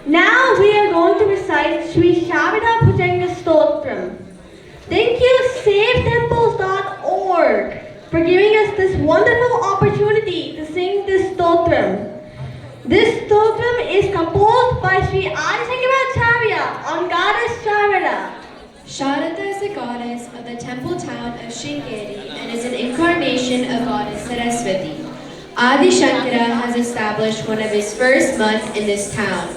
Now we are going to recite Sri Sharada Bhujanga Stotram. Thank you, SaveTemples.org, for giving us this wonderful opportunity to sing this stotram. This stotram is composed by Sri Adisankaracharya on Goddess Sharada. Sharada is the goddess of the temple town of Sringeri and is an incarnation of goddess Saraswati. Adi Shankara has established one of his first months in this town,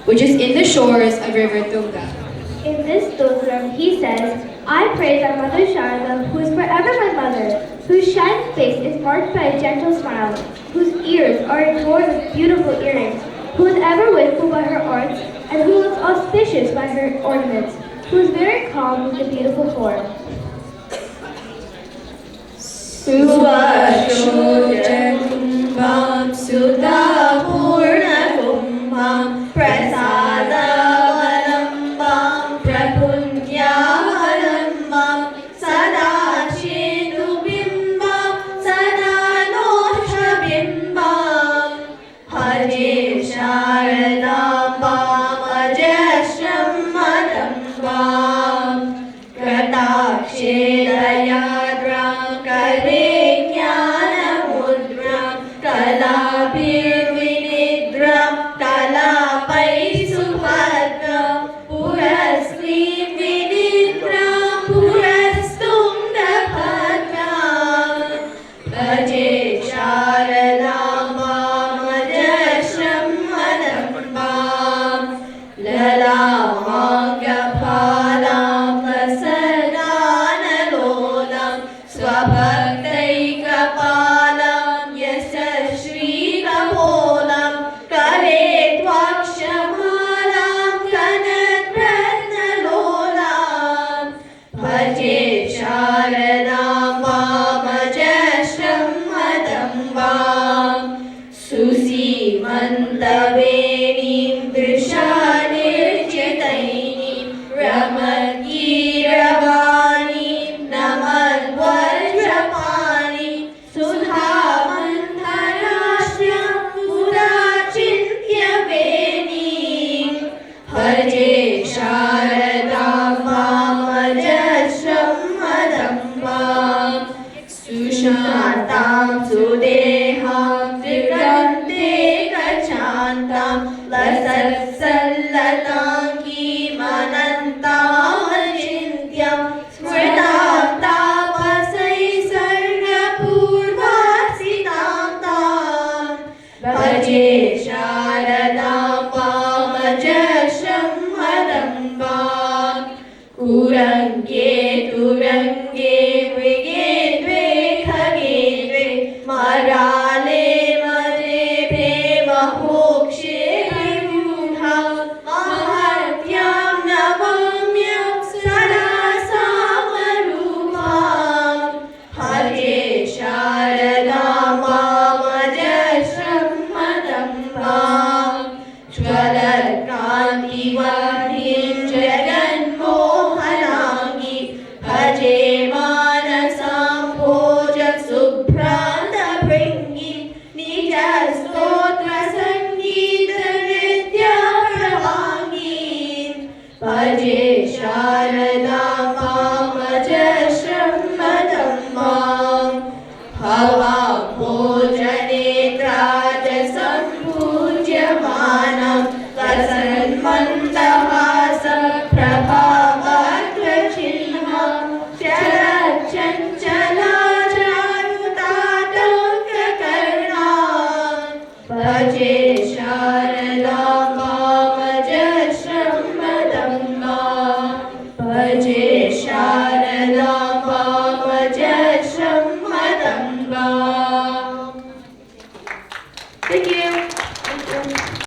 which is in the shores of River Tunga. In this stotram, he says, I praise our mother Sharada, who is forever my mother, whose shining face is marked by a gentle smile, whose ears are adorned with beautiful earrings, who is ever wakeful by her arts, and who looks auspicious by her ornaments, who is very calm with the beautiful form. Suvashojambam Sudapurnakumbam Prasadavalam Prapunyavalambam Sadachitubimbam Sadanoshrabimbam Bhaje Sharadambam Ajashram Madambam Krataksherayadram Kalvignanamudram Kalabhirvinidram Kalapai Subhadram Puraslim Vinidram Purastundabhadram Bhaje Sharadambam Ajashram Madambam Lalamangaphalam Lasadanalolam Swabhaktaikapalam Yasashri-kapolam Kaletwakshamalam Kanatratnalolam Bhaje Sharadambam Ajashram Madambam Susimantavenim Drishanirchitainim Ramadgiravanim Namadvajrapanim Sudhamantarashyam Purachintyavenim Bhaje Sharadambam Ajashram Madambam Sushantam Sudeham Trikante Kachantam Lasatsallatanki Manantam Achintyam Smritam Tapasai Sargapurvasitantam Bhaje Sharadambam Ajashram Madambam Kurange Turange Vrige Dve Khage Dve Marale Mare Prema Hokshe Vimudha Mahatyam Navamyam Sarasamarupam Bhaje Sharadambam Ajashram Madambam Jwalatkantivadhim Jaganmohanangi Bhaje Manasam Bhojak Subhranta Bringi Nijastotra Sangeeta Nritya Pravangi Bhaje Sharadambam Ajashram Madambam Bhavam Bhojanetrajasam Pujyamanam Lasanmandahasam Prabhavakrachinham Charachanchalacharutatakakarnam Bhaje Sharadambam Ajashram Madambam Bhaje Sharadambam Ajashram